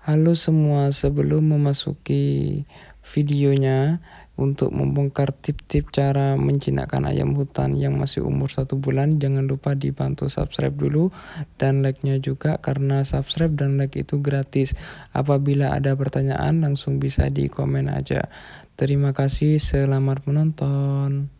Halo semua, sebelum memasuki videonya untuk membongkar tip-tip cara menjinakkan ayam hutan yang masih umur 1 bulan, jangan lupa dibantu subscribe dulu dan like-nya juga karena subscribe dan like itu gratis. Apabila ada pertanyaan langsung bisa di komen aja. Terima kasih, selamat menonton.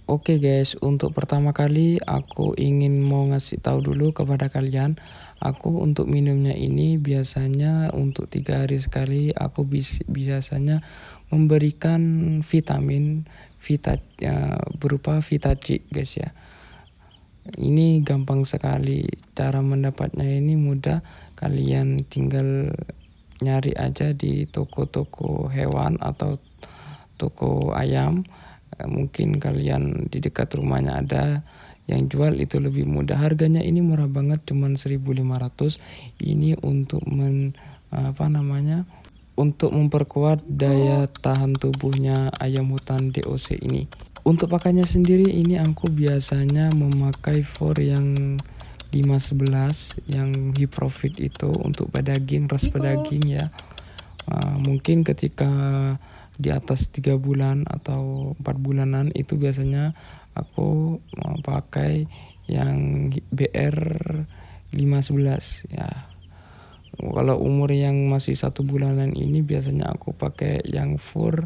Oke guys, untuk pertama kali aku ingin mau ngasih tahu dulu kepada kalian, aku untuk minumnya ini biasanya untuk 3 hari sekali aku biasanya memberikan vitamin berupa Vitaci guys ya. Ini gampang sekali, cara mendapatnya ini mudah, kalian tinggal nyari aja di toko-toko hewan atau toko ayam. Mungkin kalian di dekat rumahnya ada yang jual, itu lebih mudah. Harganya ini murah banget, cuman 1.500. Ini untuk untuk memperkuat daya tahan tubuhnya ayam hutan DOC ini. Untuk pakannya sendiri ini aku biasanya memakai for yang 511 yang high profit itu untuk pedaging, ras pedaging ya. Mungkin ketika di atas 3 bulan atau 4 bulanan itu biasanya aku pakai yang BR 511 ya. Kalau umur yang masih 1 bulanan ini biasanya aku pakai yang for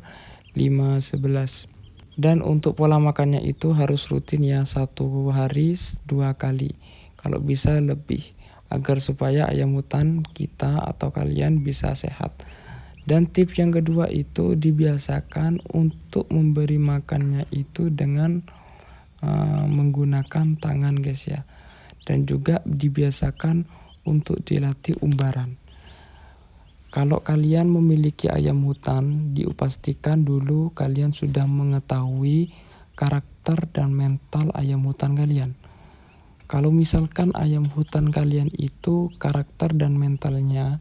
511. Dan untuk pola makannya itu harus rutin ya, 1 hari 2 kali, kalau bisa lebih, agar supaya ayam hutan kita atau kalian bisa sehat. Dan tips yang kedua itu dibiasakan untuk memberi makannya itu dengan menggunakan tangan guys ya. Dan juga dibiasakan untuk dilatih umbaran. Kalau kalian memiliki ayam hutan, dipastikan dulu kalian sudah mengetahui karakter dan mental ayam hutan kalian. Kalau misalkan ayam hutan kalian itu karakter dan mentalnya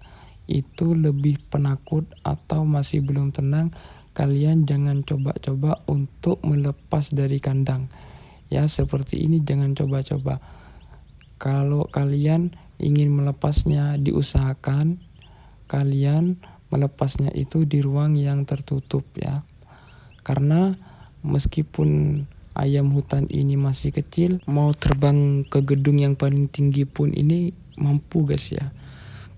itu lebih penakut atau masih belum tenang, kalian jangan coba-coba untuk melepas dari kandang. Ya, seperti ini jangan coba-coba. Kalau kalian ingin melepasnya, diusahakan kalian melepasnya itu di ruang yang tertutup ya. Karena meskipun ayam hutan ini masih kecil, mau terbang ke gedung yang paling tinggi pun ini mampu guys ya.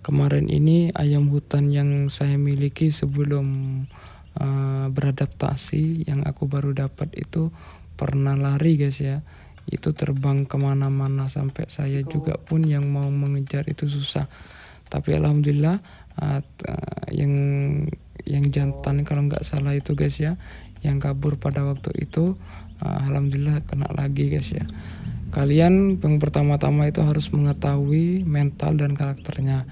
Kemarin ini ayam hutan yang saya miliki sebelum beradaptasi yang aku baru dapat itu pernah lari guys ya. Itu terbang kemana-mana sampai saya juga pun yang mau mengejar itu susah. Tapi alhamdulillah yang jantan kalau nggak salah itu guys ya, yang kabur pada waktu itu, alhamdulillah kena lagi guys ya. Kalian yang pertama-tama itu harus mengetahui mental dan karakternya.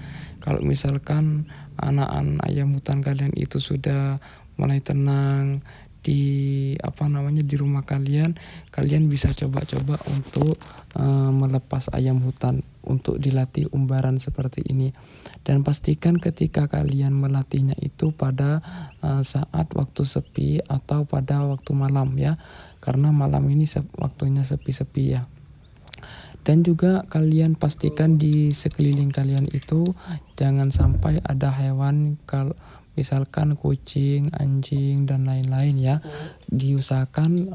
Kalau misalkan anak-anak ayam hutan kalian itu sudah mulai tenang di di rumah kalian, kalian bisa coba-coba untuk melepas ayam hutan untuk dilatih umbaran seperti ini. Dan pastikan ketika kalian melatihnya itu pada saat waktu sepi atau pada waktu malam ya, karena malam ini waktunya sepi-sepi ya. Dan juga kalian pastikan di sekeliling kalian itu jangan sampai ada hewan, kalau misalkan kucing, anjing dan lain-lain ya. Diusahakan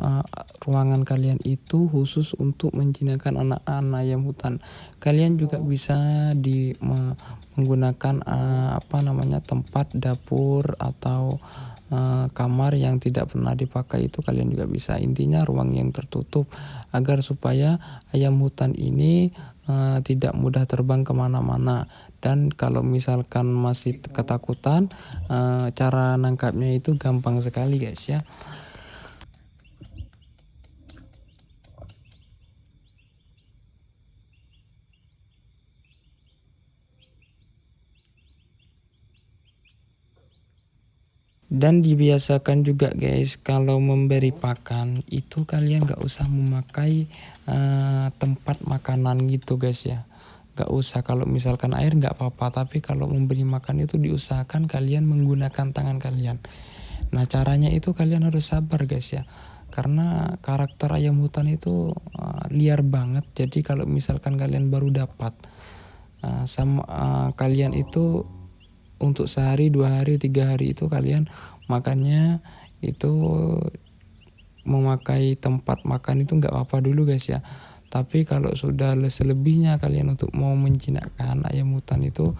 ruangan kalian itu khusus untuk menjinakkan anak-anak ayam hutan. Kalian juga bisa menggunakan tempat dapur atau kamar yang tidak pernah dipakai, itu kalian juga bisa. Intinya ruang yang tertutup agar supaya ayam hutan ini tidak mudah terbang kemana-mana. Dan kalau misalkan masih ketakutan, cara nangkapnya itu gampang sekali guys ya. Dan dibiasakan juga guys, kalau memberi pakan itu kalian gak usah memakai tempat makanan gitu guys ya. Gak usah, kalau misalkan air gak apa-apa, tapi kalau memberi makan itu diusahakan kalian menggunakan tangan kalian. Nah caranya itu kalian harus sabar guys ya, karena karakter ayam hutan itu liar banget. Jadi kalau misalkan kalian baru dapat kalian itu untuk sehari, 2 hari, 3 hari itu kalian makannya itu memakai tempat makan itu nggak apa-apa dulu guys ya. Tapi kalau sudah selebihnya kalian untuk mau menjinakkan ayam hutan itu,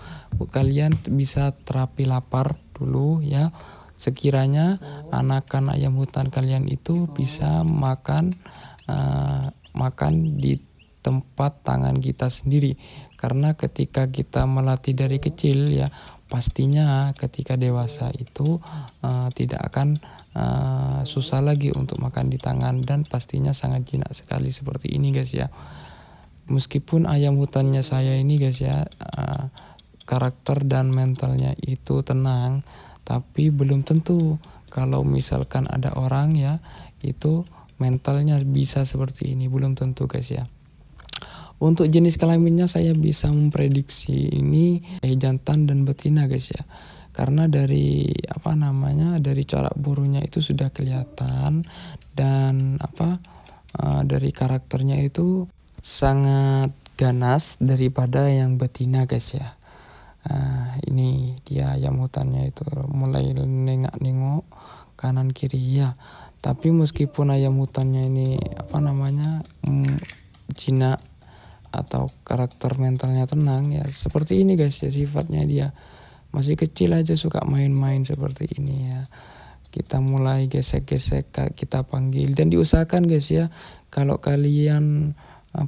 kalian bisa terapi lapar dulu ya. Sekiranya anakan ayam hutan kalian itu bisa makan di tempat tangan kita sendiri. Karena ketika kita melatih dari kecil ya, pastinya ketika dewasa itu tidak akan susah lagi untuk makan di tangan, dan pastinya sangat jinak sekali seperti ini guys ya. Meskipun ayam hutannya saya ini guys ya, karakter dan mentalnya itu tenang, tapi belum tentu kalau misalkan ada orang ya itu mentalnya bisa seperti ini, belum tentu guys ya. Untuk jenis kelaminnya saya bisa memprediksi ini jantan dan betina guys ya. Karena dari dari corak burungnya itu sudah kelihatan, dan dari karakternya itu sangat ganas daripada yang betina guys ya. Ini dia ayam hutannya itu mulai nengok-nengok kanan kiri ya. Tapi meskipun ayam hutannya ini jinak atau karakter mentalnya tenang ya, seperti ini guys ya, sifatnya dia masih kecil aja suka main-main seperti ini ya. Kita mulai gesek-gesek, kita panggil, dan diusahakan guys ya, kalau kalian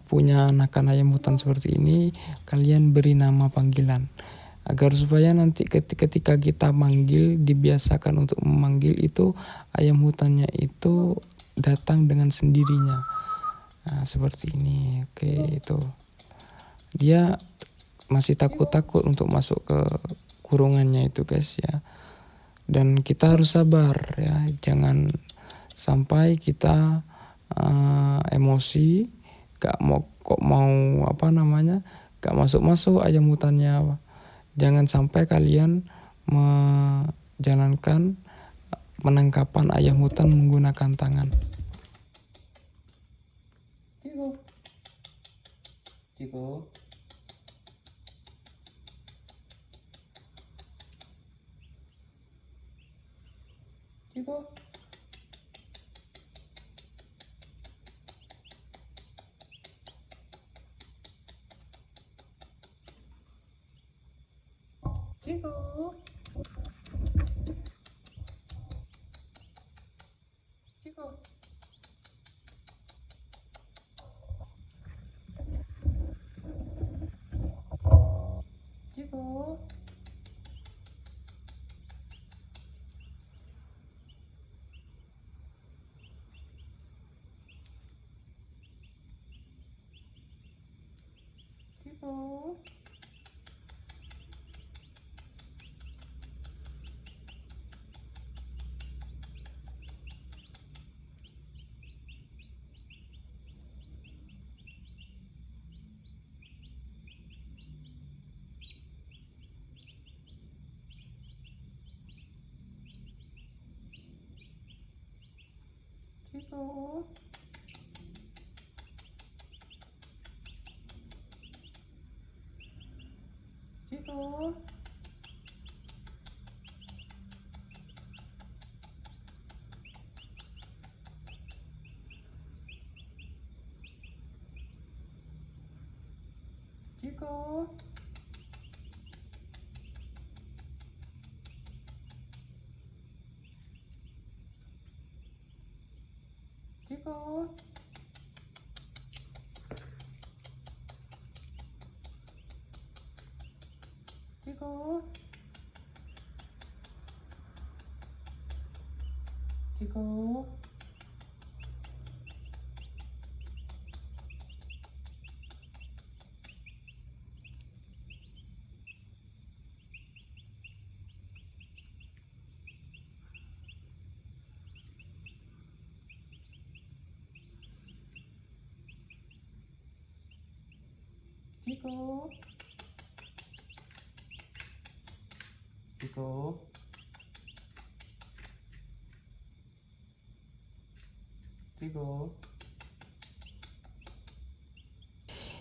punya anakan ayam hutan seperti ini, kalian beri nama panggilan agar supaya nanti ketika kita manggil, dibiasakan untuk memanggil itu, ayam hutannya itu datang dengan sendirinya. Nah, seperti ini. Oke, itu dia masih takut-takut untuk masuk ke kurungannya itu guys ya. Dan kita harus sabar ya, jangan sampai kita emosi, gak masuk ayam hutannya. Jangan sampai kalian menjalankan penangkapan ayam hutan menggunakan tangan. Ciko. Ciko.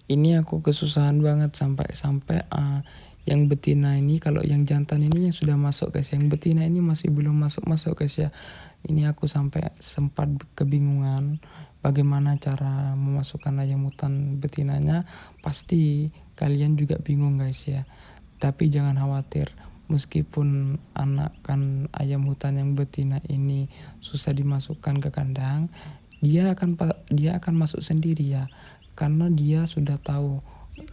Ini aku kesusahan banget sampai yang betina ini, kalau yang jantan ini yang sudah masuk guys, yang betina ini masih belum masuk guys ya. Ini aku sampai sempat kebingungan bagaimana cara memasukkan ayam hutan betinanya. Pasti kalian juga bingung guys ya, tapi jangan khawatir. Meskipun anakan ayam hutan yang betina ini susah dimasukkan ke kandang, dia akan masuk sendiri ya, karena dia sudah tahu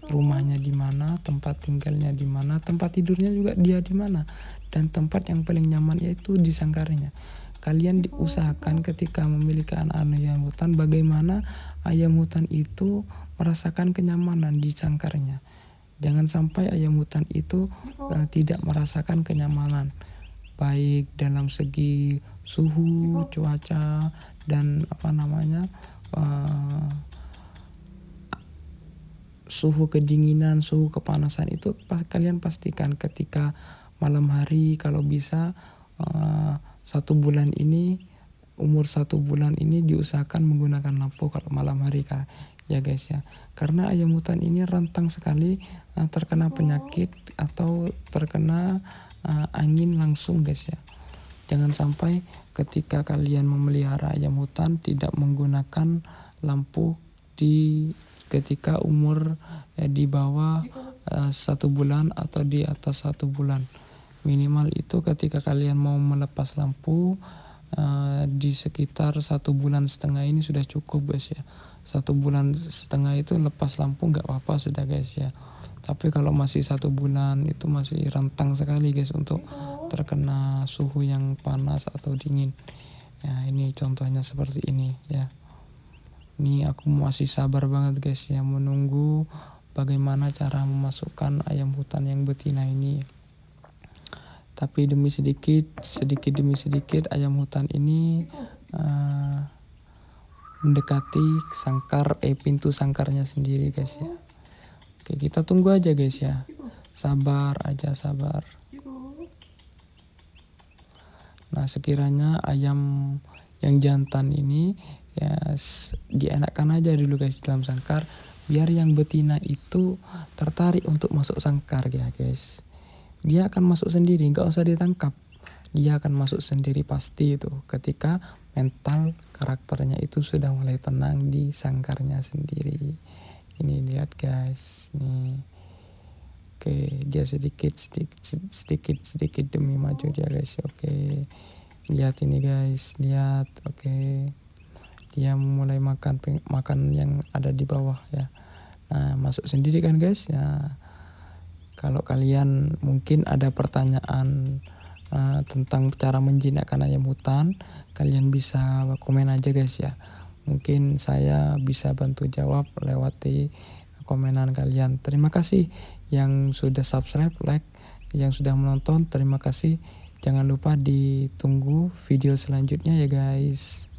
rumahnya di mana, tempat tinggalnya di mana, tempat tidurnya juga dia di mana, dan tempat yang paling nyaman yaitu di sangkarnya. Kalian diusahakan ketika memiliki anak ayam hutan, bagaimana ayam hutan itu merasakan kenyamanan di sangkarnya. Jangan sampai ayam hutan itu tidak merasakan kenyamanan, baik dalam segi suhu, cuaca, dan suhu kedinginan, suhu kepanasan itu kalian pastikan ketika malam hari. Kalau bisa 1 bulan ini, umur 1 bulan ini diusahakan menggunakan lampu kalau malam hari ya guys ya, karena ayam hutan ini rentan sekali terkena penyakit atau terkena angin langsung guys ya. Jangan sampai ketika kalian memelihara ayam hutan tidak menggunakan lampu ketika umur di bawah 1 bulan atau di atas 1 bulan. Minimal itu ketika kalian mau melepas lampu di sekitar 1,5 bulan ini sudah cukup guys ya. 1,5 bulan itu lepas lampu nggak apa-apa sudah guys ya. Tapi kalau masih 1 bulan itu masih rentang sekali guys untuk terkena suhu yang panas atau dingin. Ya, ini contohnya seperti ini ya. Ini aku masih sabar banget guys ya, menunggu bagaimana cara memasukkan ayam hutan yang betina ini. Tapi demi sedikit demi sedikit ayam hutan ini mendekati pintu sangkarnya sendiri guys ya. Oke, kita tunggu aja guys ya. Sabar aja, sabar. Nah, sekiranya ayam yang jantan ini ya dienakkan aja dulu guys dalam sangkar, biar yang betina itu tertarik untuk masuk sangkar ya guys. Dia akan masuk sendiri, nggak usah ditangkap. Dia akan masuk sendiri pasti itu ketika mental karakternya itu sudah mulai tenang di sangkarnya sendiri. Ini lihat guys nih. Oke, dia sedikit demi maju dia guys. Oke, lihat ini guys, lihat. Oke, dia mulai makan yang ada di bawah ya. Nah, masuk sendiri kan guys ya. Kalau kalian mungkin ada pertanyaan tentang cara menjinakkan ayam hutan, kalian bisa komen aja guys ya. Mungkin saya bisa bantu jawab lewat komenan kalian. Terima kasih yang sudah subscribe, like, yang sudah menonton. Terima kasih. Jangan lupa ditunggu video selanjutnya ya guys.